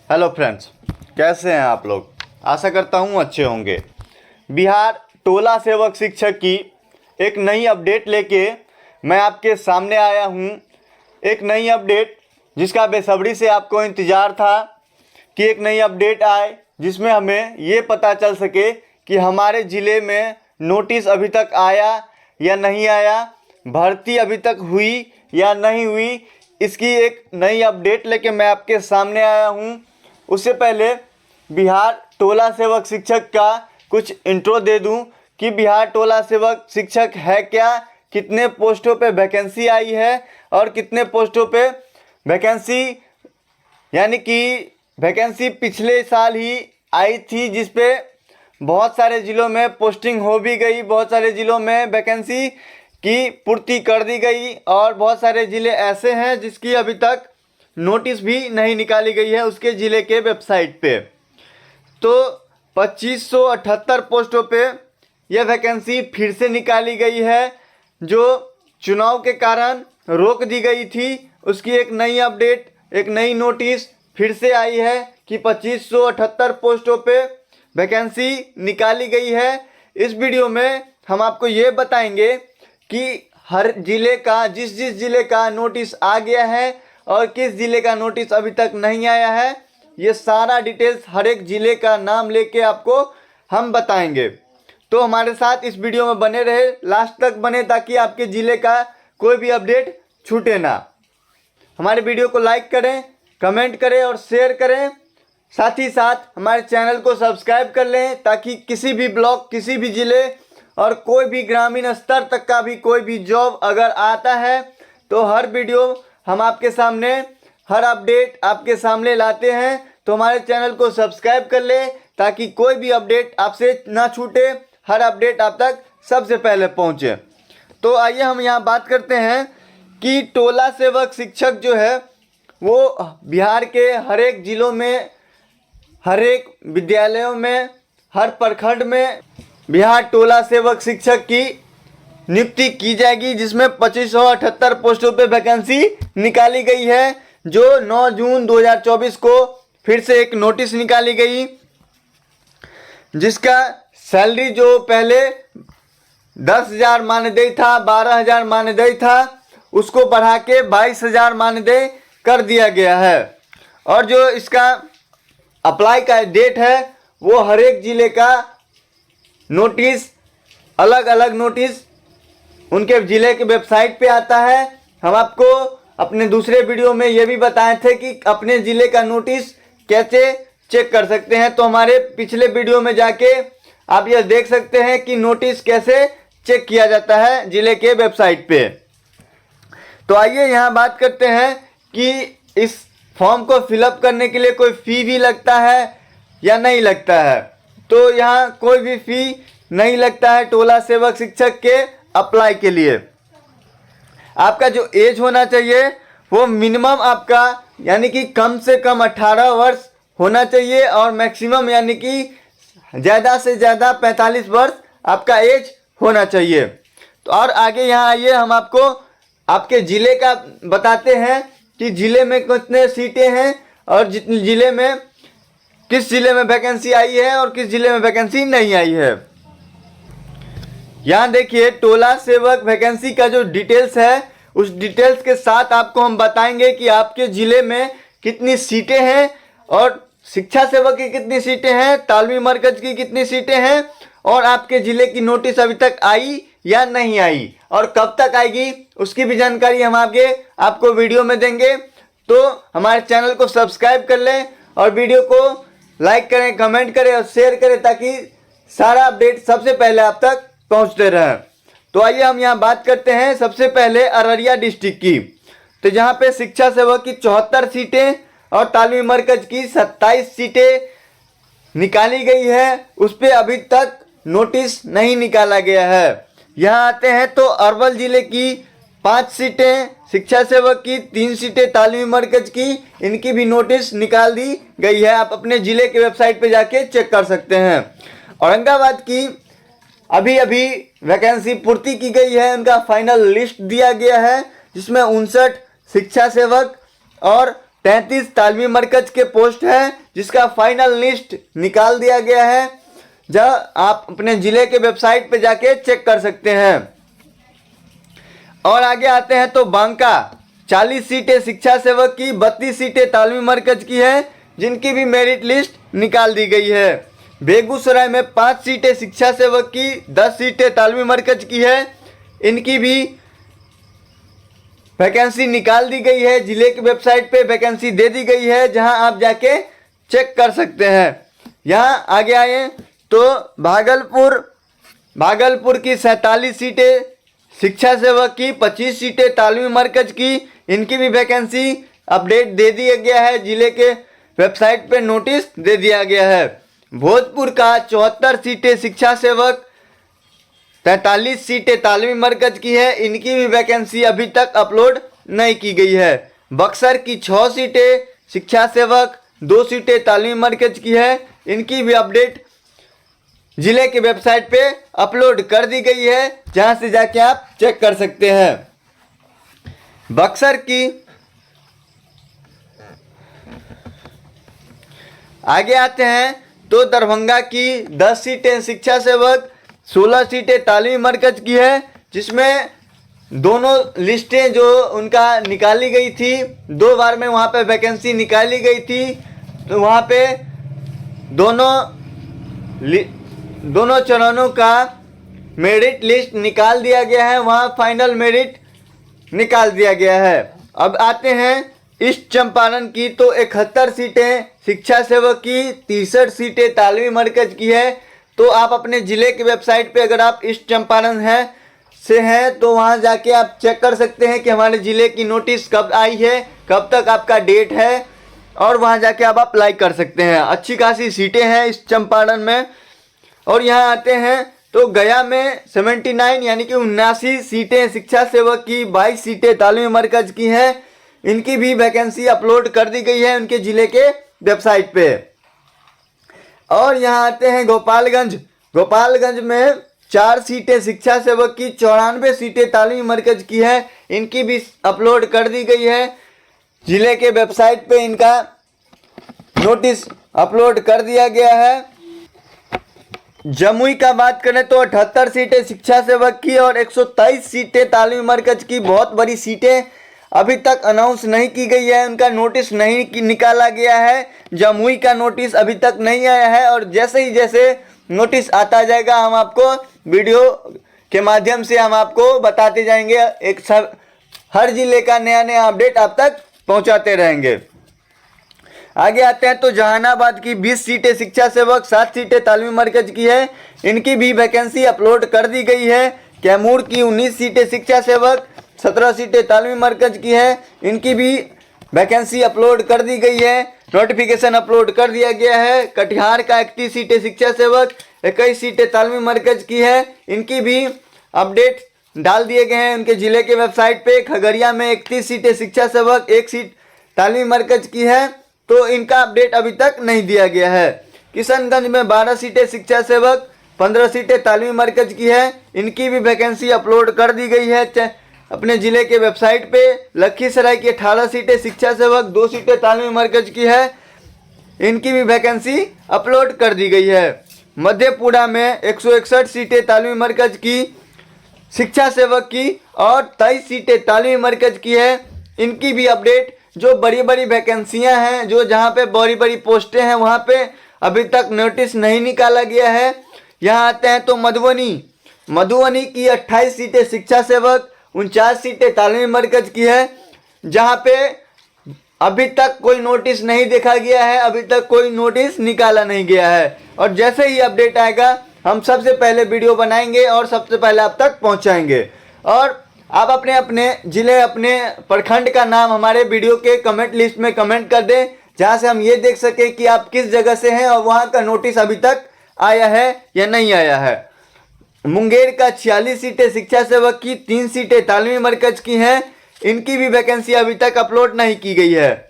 Hello friends, कैसे हैं आप लोग। आशा करता हूँ अच्छे होंगे। बिहार टोला सेवक शिक्षक की एक नई अपडेट लेके मैं आपके सामने आया हूँ। एक नई अपडेट जिसका बेसब्री से आपको इंतज़ार था कि एक नई अपडेट आए, जिसमें हमें ये पता चल सके कि हमारे ज़िले में नोटिस अभी तक आया या नहीं आया, भर्ती अभी तक हुई या नहीं हुई। इसकी एक नई अपडेट लेके मैं आपके सामने आया हूँ। उससे पहले बिहार टोला सेवक शिक्षक का कुछ इंट्रो दे दूं कि बिहार टोला सेवक शिक्षक है क्या, कितने पोस्टों पे वैकेंसी आई है और कितने पोस्टों पे वैकेंसी, यानी कि वैकेंसी पिछले साल ही आई थी, जिस पे बहुत सारे ज़िलों में पोस्टिंग हो भी गई, बहुत सारे ज़िलों में वैकेंसी की पूर्ति कर दी गई और बहुत सारे ज़िले ऐसे हैं जिसकी अभी तक नोटिस भी नहीं निकाली गई है उसके ज़िले के वेबसाइट पे। तो 2578 पोस्टों पे यह वैकेंसी फिर से निकाली गई है, जो चुनाव के कारण रोक दी गई थी। उसकी एक नई अपडेट, एक नई नोटिस फिर से आई है कि 2578 पोस्टों पे वैकेंसी निकाली गई है। इस वीडियो में हम आपको ये बताएंगे कि हर ज़िले का, जिस ज़िले का नोटिस आ गया है और किस ज़िले का नोटिस अभी तक नहीं आया है, ये सारा डिटेल्स हर एक ज़िले का नाम लेके आपको हम बताएंगे। तो हमारे साथ इस वीडियो में बने रहे, लास्ट तक बने, ताकि आपके ज़िले का कोई भी अपडेट छूटे ना। हमारे वीडियो को लाइक करें, कमेंट करें और शेयर करें। साथ ही साथ हमारे चैनल को सब्सक्राइब कर लें, ताकि किसी भी ब्लॉक, किसी भी ज़िले और कोई भी ग्रामीण स्तर तक का भी कोई भी जॉब अगर आता है तो हर वीडियो हम आपके सामने, हर अपडेट आपके सामने लाते हैं। तो हमारे चैनल को सब्सक्राइब कर ले ताकि कोई भी अपडेट आपसे ना छूटे, हर अपडेट आप तक सबसे पहले पहुंचे। तो आइए हम यहाँ बात करते हैं कि टोला सेवक शिक्षक जो है वो बिहार के हर एक ज़िलों में, हर एक विद्यालयों में, हर प्रखंड में बिहार टोला सेवक शिक्षक की नियुक्ति की जाएगी, जिसमें 2578 पोस्टों पे वैकेंसी निकाली गई है। जो 9 जून 2024 को फिर से एक नोटिस निकाली गई, जिसका सैलरी जो पहले 10,000 मानदेय था, 12,000 मानदेय था, उसको बढ़ा के 22,000 मानदेय कर दिया गया है। और जो इसका अप्लाई का डेट है वो हर एक ज़िले का नोटिस, अलग अलग नोटिस उनके ज़िले के वेबसाइट पे आता है। हम आपको अपने दूसरे वीडियो में ये भी बताए थे कि अपने ज़िले का नोटिस कैसे चेक कर सकते हैं। तो हमारे पिछले वीडियो में जाके आप यह देख सकते हैं कि नोटिस कैसे चेक किया जाता है ज़िले के वेबसाइट पे। तो आइए यहाँ बात करते हैं कि इस फॉर्म को फिलअप करने के लिए कोई फ़ी भी लगता है या नहीं लगता है। तो यहाँ कोई भी फ़ी नहीं लगता है टोला सेवक शिक्षक के अप्लाई के लिए। आपका जो एज होना चाहिए वो मिनिमम आपका, यानी कि कम से कम 18 वर्ष होना चाहिए और मैक्सिमम यानी कि ज़्यादा से ज़्यादा 45 वर्ष आपका एज होना चाहिए। तो और आगे यहाँ आइए, हम आपको आपके ज़िले का बताते हैं कि ज़िले में कितने सीटें हैं और जितने ज़िले में, किस ज़िले में वैकेंसी आई है और किस ज़िले में वैकेंसी नहीं आई है। यहाँ देखिए, टोला सेवक वैकेंसी का जो डिटेल्स है उस डिटेल्स के साथ आपको हम बताएंगे कि आपके ज़िले में कितनी सीटें हैं और शिक्षा सेवक की कितनी सीटें हैं, तालमी मरकज की कितनी सीटें हैं और आपके ज़िले की नोटिस अभी तक आई या नहीं आई और कब तक आएगी, उसकी भी जानकारी हम आगे आपको वीडियो में देंगे। तो हमारे चैनल को सब्सक्राइब कर लें और वीडियो को लाइक करें, कमेंट करें और शेयर करें, ताकि सारा अपडेट सबसे पहले आप तक पहुंचते रहें। तो आइए हम यहाँ बात करते हैं सबसे पहले अररिया डिस्ट्रिक्ट की। तो जहाँ पे शिक्षा सेवक की 74 सीटें और तालमी मरकज की 27 सीटें निकाली गई है, उस पर अभी तक नोटिस नहीं निकाला गया है। यहाँ आते हैं तो अरवल ज़िले की 5 सीटें शिक्षा सेवक की, 3 सीटें तालीमी मरकज की, इनकी भी नोटिस निकाल दी गई है। आप अपने ज़िले के वेबसाइट पे जाके चेक कर सकते हैं। औरंगाबाद की अभी अभी वैकेंसी पूर्ति की गई है, उनका फाइनल लिस्ट दिया गया है, जिसमें 59 शिक्षा सेवक और 33 तालीमी मरकज के पोस्ट है, जिसका फाइनल लिस्ट निकाल दिया गया है, जहां आप अपने ज़िले के वेबसाइट पे जाके चेक कर सकते हैं। और आगे आते हैं तो बांका 40 सीटें शिक्षा सेवक की, 32 सीटें तालीमी मरकज की है, जिनकी भी मेरिट लिस्ट निकाल दी गई है। बेगूसराय में 5 सीटें शिक्षा सेवक की, 10 सीटें तालीमी मरकज की है, इनकी भी वैकेंसी निकाल दी गई है। जिले की वेबसाइट पे वैकेंसी दे दी गई है, जहां आप जाके चेक कर सकते हैं। यहाँ आगे आए तो भागलपुर की 47 सीटें शिक्षा सेवक की, 25 सीटें तालीमी मरकज की, इनकी भी वैकेंसी अपडेट दे दिया गया है। जिले के वेबसाइट पे नोटिस दे दिया गया है। भोजपुर का 74 सीटें शिक्षा सेवक, 43 सीटें तालीमी मरकज की है, इनकी भी वैकेंसी अभी तक अपलोड नहीं की गई है। बक्सर की 6 सीटें शिक्षा सेवक, 2 सीटें तालीमी मरकज की है, इनकी भी अपडेट जिले के वेबसाइट पे अपलोड कर दी गई है, जहां से जाके आप चेक कर सकते हैं। बक्सर की आगे आते हैं तो दरभंगा की 10 सीटें शिक्षा सेवक, 16 सीटें तालीमी मरकज की है, जिसमें दोनों लिस्टें जो उनका निकाली गई थी, 2 बार में वहाँ पे वैकेंसी निकाली गई थी, तो वहाँ पे दोनों चरणों का मेरिट लिस्ट निकाल दिया गया है। वहाँ फाइनल मेरिट निकाल दिया गया है। अब आते हैं ईस्ट चंपारण की तो 71 सीटें शिक्षा सेवक की, 63 सीटें तालीमी मरकज की है। तो आप अपने ज़िले के वेबसाइट पे अगर आप ईस्ट चंपारण से हैं तो वहाँ जाके आप चेक कर सकते हैं कि हमारे ज़िले की नोटिस कब आई है, कब तक आपका डेट है, और वहाँ जाके आप अप्लाई कर सकते हैं। अच्छी खासी सीटें हैं ईस्ट चंपारण में। और यहाँ आते हैं तो गया में 79 यानी कि 79 सीटें शिक्षा सेवक की, 22 सीटें तालीमी मरकज की हैं, इनकी भी वैकेंसी अपलोड कर दी गई है उनके ज़िले के वेबसाइट पे। और यहाँ आते हैं गोपालगंज में 4 सीटें शिक्षा सेवक की, 94 सीटें तालीमी मरकज की है, इनकी भी अपलोड कर दी गई है। ज़िले के वेबसाइट पे इनका नोटिस अपलोड कर दिया गया है। जमुई का बात करें तो 78 सीटें शिक्षा सेवक की और 123 सीटें तालीमी मरकज की, बहुत बड़ी सीटें अभी तक अनाउंस नहीं की गई है, उनका नोटिस नहीं निकाला गया है। जमुई का नोटिस अभी तक नहीं आया है, और जैसे नोटिस आता जाएगा हम आपको वीडियो के माध्यम से हम आपको बताते जाएंगे। हर जिले का नया अपडेट आप तक पहुंचाते रहेंगे। आगे आते हैं तो जहानाबाद की 20 सीटें शिक्षा सेवक, 7 सीटें तालीमी मरकज की है, इनकी भी वैकेंसी अपलोड कर दी गई है। कैमूर की 19 सीटें शिक्षा सेवक, 17 सीटें तालीमी मरकज की है, इनकी भी वैकेंसी अपलोड कर दी गई है, नोटिफिकेशन अपलोड कर दिया गया है। कटिहार का 31 सीटें शिक्षा सेवक, 21 सीटें तालीमी मरकज की है, इनकी भी अपडेट डाल दिए गए हैं उनके ज़िले के वेबसाइट पे। खगड़िया में 31 सीटें शिक्षा सेवक, 1 सीट तालीमी मरकज की है, तो इनका अपडेट अभी तक नहीं दिया गया है। किशनगंज में 12 सीटें शिक्षा सेवक, 15 सीटें तालीमी मरकज की है, इनकी भी वैकेंसी अपलोड कर दी गई है अपने ज़िले के वेबसाइट पे। लखीसराय की 18 सीटें शिक्षा सेवक, 2 सीटें तालीमी मरकज की है, इनकी भी वैकेंसी अपलोड कर दी गई है। मधेपुरा में 161 सीटें तालीमी मरकज की शिक्षा सेवक की और 23 सीटें तालीमी मरकज की है, इनकी भी अपडेट, जो बड़ी बड़ी वैकेंसियां हैं, जो जहां पे बड़ी बड़ी पोस्टें हैं, वहां पे अभी तक नोटिस नहीं निकाला गया है। यहां आते हैं तो मधुबनी की 28 सीटें शिक्षा सेवक, 49 सीटें तालीमी मरकज की है, जहां पे अभी तक कोई नोटिस नहीं देखा गया है, अभी तक कोई नोटिस निकाला नहीं गया है। और जैसे ही अपडेट आएगा हम सबसे पहले वीडियो बनाएंगे और सबसे पहले आप तक पहुंचाएंगे। और आप अपने ज़िले, अपने प्रखंड का नाम हमारे वीडियो के कमेंट लिस्ट में कमेंट कर दें, जहां से हम ये देख सकें कि आप किस जगह से हैं और वहां का नोटिस अभी तक आया है या नहीं आया है। मुंगेर का 46 सीटें शिक्षा सेवक की, 3 सीटें तालीमी मरकज की हैं, इनकी भी वैकेंसी अभी तक अपलोड नहीं की गई है।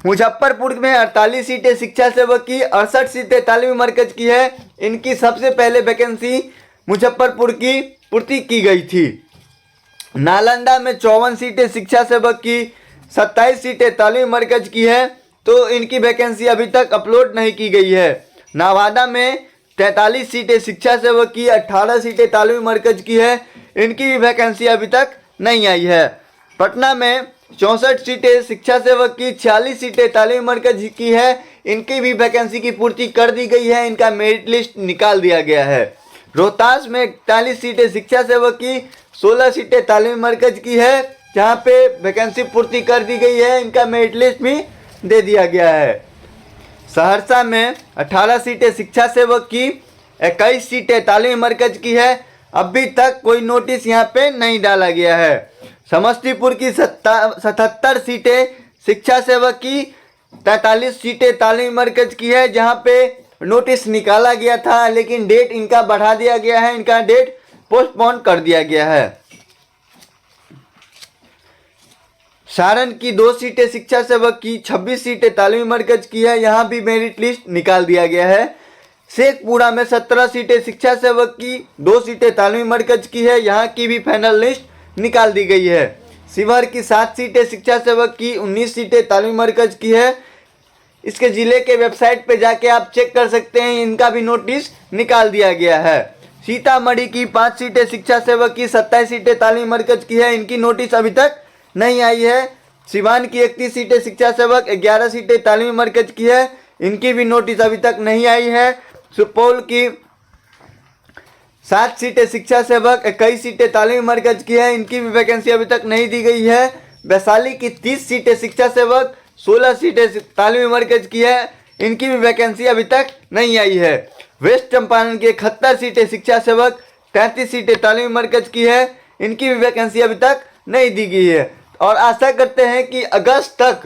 मुजफ्फरपुर में 48 सीटें शिक्षा सेवक की, 68 सीटें तालीमी मरकज की है, इनकी सबसे पहले वैकेंसी मुजफ्फरपुर की पूर्ति की गई थी। नालंदा में 54 सीटें शिक्षा सेवक की, 27 सीटें तालीमी मरकज की है, तो इनकी वैकेंसी अभी तक अपलोड नहीं की गई है। नवादा में 43 सीटें शिक्षा सेवक की, 18 सीटें तालीमी मरकज की है, इनकी भी वैकेंसी अभी तक नहीं आई है। पटना में 64 सीटें शिक्षा सेवक की, 46 सीटें तालीमी मरकज की है, इनकी भी वैकेंसी की पूर्ति कर दी गई है, इनका मेरिट लिस्ट निकाल दिया गया है। रोहतास में 41 सीटें शिक्षा सेवक की, 16 सीटें तालीमी मरकज की है, जहाँ पे वैकेंसी पूर्ति कर दी गई है, इनका मेरिट लिस्ट भी दे दिया गया है। सहरसा में 18 सीटें शिक्षा सेवक की, 21 सीटें तालीमी मरकज की है, अभी तक कोई नोटिस यहाँ पे नहीं डाला गया है। समस्तीपुर की 77 सीटें शिक्षा सेवक की, 43 सीटें तालीमी मरकज की है, जहाँ पे नोटिस निकाला गया था, लेकिन डेट इनका बढ़ा दिया गया है, इनका डेट पोस्टपोन कर दिया गया है। सारण की 2 सीटें शिक्षा सेवक की, 26 सीटें तालीमी मरकज की है, यहाँ भी मेरिट लिस्ट निकाल दिया गया है। शेखपुरा में 17 सीटें शिक्षा सेवक की, 2 सीटें तालीमी मरकज की है, यहाँ की भी फाइनल लिस्ट निकाल दी गई है। शिवहर की 7 सीटें शिक्षा सेवक की, 19 सीटें तालीमी मरकज की है, इसके ज़िले के वेबसाइट पे जाके आप चेक कर सकते हैं, इनका भी नोटिस निकाल दिया गया है। सीतामढ़ी की 5 सीटें शिक्षा सेवक की, 27 सीटें तालीमी मरकज की है, इनकी नोटिस अभी तक नहीं आई है। सिवान की 31 सीटें शिक्षा सेवक, 11 सीटें तालीमी मरकज की है, इनकी भी नोटिस अभी तक नहीं आई है। सुपौल की 7 सीटें शिक्षा सेवक, 21 सीटें तालीमी मरकज की है, इनकी भी वैकेंसी अभी तक नहीं दी गई है। वैशाली की 30 सीटें शिक्षा सेवक, 16 सीटें तालीमी मरकज की है, इनकी भी वैकेंसी अभी तक नहीं आई है। वेस्ट चंपारण की 71 सीटें शिक्षा सेवक, 33 सीटें तालीमी मरकज की है, इनकी भी वैकेंसी अभी तक नहीं दी गई है। और आशा करते हैं कि अगस्त तक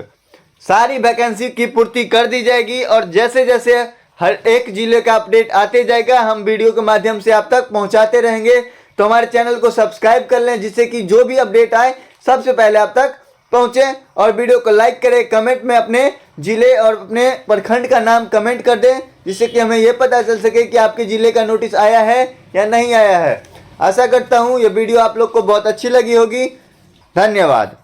सारी वैकेंसी की पूर्ति कर दी जाएगी, और जैसे जैसे हर एक जिले का अपडेट आते जाएगा, हम वीडियो के माध्यम से आप तक पहुंचाते रहेंगे। तो हमारे चैनल को सब्सक्राइब कर लें, जिससे कि जो भी अपडेट आए सबसे पहले आप तक पहुंचे। और वीडियो को लाइक करें, कमेंट में अपने जिले और अपने प्रखंड का नाम कमेंट कर दें, जिससे कि हमें ये पता चल सके कि आपके ज़िले का नोटिस आया है या नहीं आया है। आशा करता हूँ ये वीडियो आप लोग को बहुत अच्छी लगी होगी। धन्यवाद।